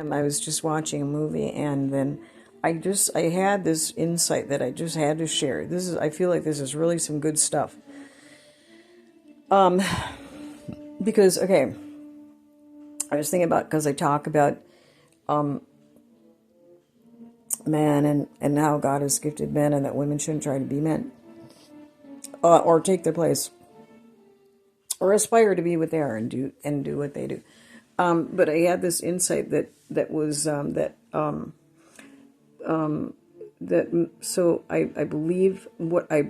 I was just watching a movie, and then I had this insight that I just had to share. I feel like this is really some good stuff. Um, because okay, I was thinking about, because I talk about man and how God has gifted men, and that women shouldn't try to be men, or take their place, or aspire to be what they are, and do what they do. But I had this insight that was so I believe what I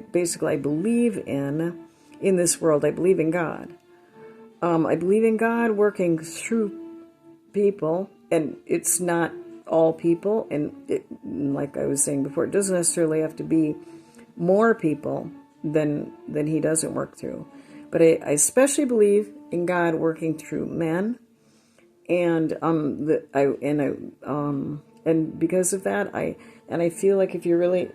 believe in this world. I believe in God. I believe in God working through people, and it's not all people. And like I was saying before, it doesn't necessarily have to be more people than He doesn't work through. But I especially believe in God working through men, and and because of that, I feel like if you really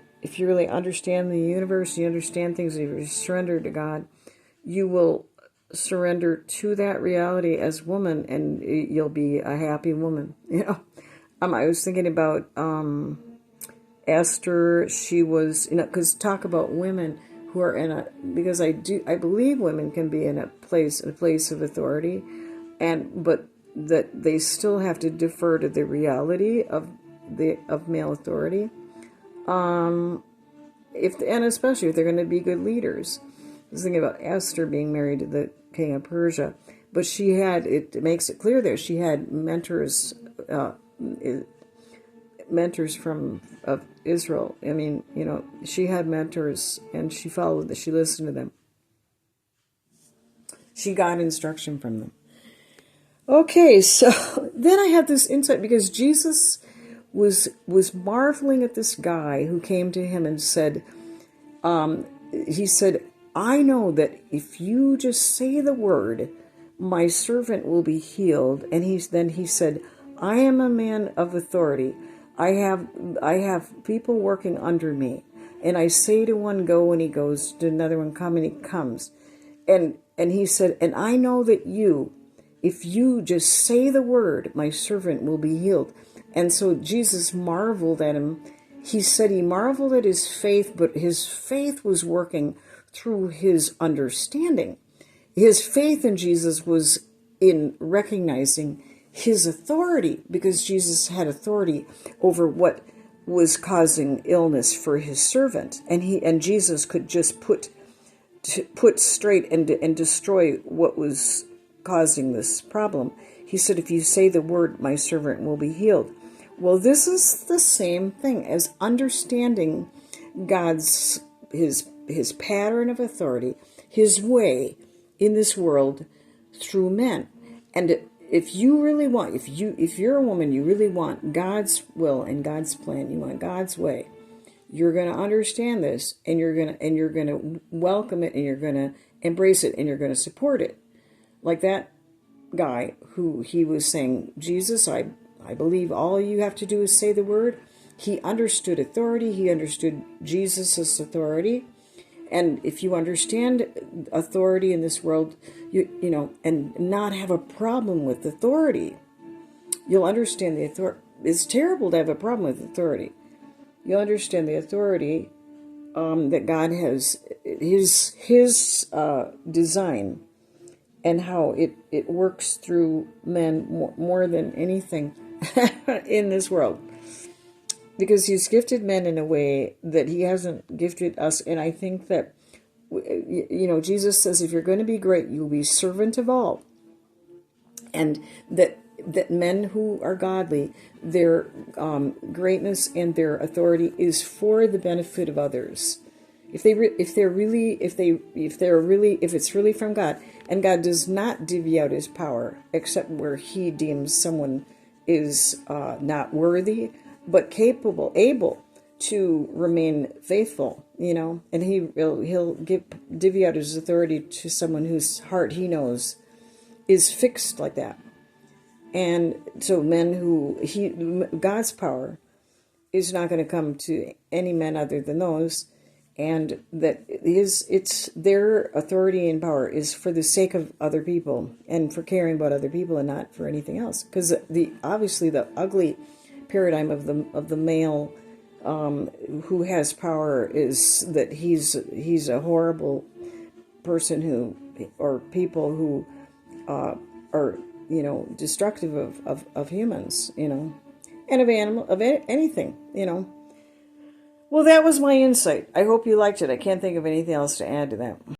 understand the universe, you understand things, and if you surrender to God, you will surrender to that reality as woman, and you'll be a happy woman. I was thinking about Esther. She was, because talk about women who are because I believe women can be in a place of authority, but that they still have to defer to the reality of male authority. And especially if they're going to be good leaders. I was thinking about Esther being married to the king of Persia, but it makes it clear there she had mentors from of Israel. I mean, she had mentors, and she listened to them. She got instruction from them. Okay, so then I had this insight, because Jesus was marveling at this guy who came to him and said, he said, I know that if you just say the word, my servant will be healed. And then he said, I am a man of authority. I have people working under me. And I say to one, go, and he goes, to another one, come, and he comes. And he said, and I know that if you just say the word, my servant will be healed. And so Jesus marveled at him. He said he marveled at his faith, but his faith was working through his understanding. His faith in Jesus was in recognizing his authority, because Jesus had authority over what was causing illness for his servant. And Jesus could just put straight and destroy what was causing this problem. He said, if you say the word, my servant will be healed. Well, this is the same thing as understanding his pattern of authority, his way in this world through men. And if you really want, if you're a woman, you really want God's will and God's plan, you want God's way, you're going to understand this, and you're going to welcome it, and you're going to embrace it, and you're going to support it. Like that guy who he was saying, Jesus, I believe all you have to do is say the word. He understood authority. He understood Jesus' authority. And if you understand authority in this world, and not have a problem with authority, you'll understand the authority. It's terrible to have a problem with authority. You'll understand the authority that God has, his design, and how it works through men more than anything in this world. Because he's gifted men in a way that he hasn't gifted us. And I think that, Jesus says, if you're going to be great, you'll be servant of all. And that men who are godly, their greatness and their authority is for the benefit of others. If it's really from God, and God does not divvy out his power except where he deems someone is not worthy, but capable, able to remain faithful, and he'll divvy out his authority to someone whose heart he knows is fixed like that. And so God's power is not going to come to any men other than those. and that it's their authority and power is for the sake of other people and for caring about other people and not for anything else. Because obviously the ugly paradigm of the male who has power is that he's a horrible person who, or people who are destructive of humans, and of anything. Well, that was my insight. I hope you liked it. I can't think of anything else to add to that.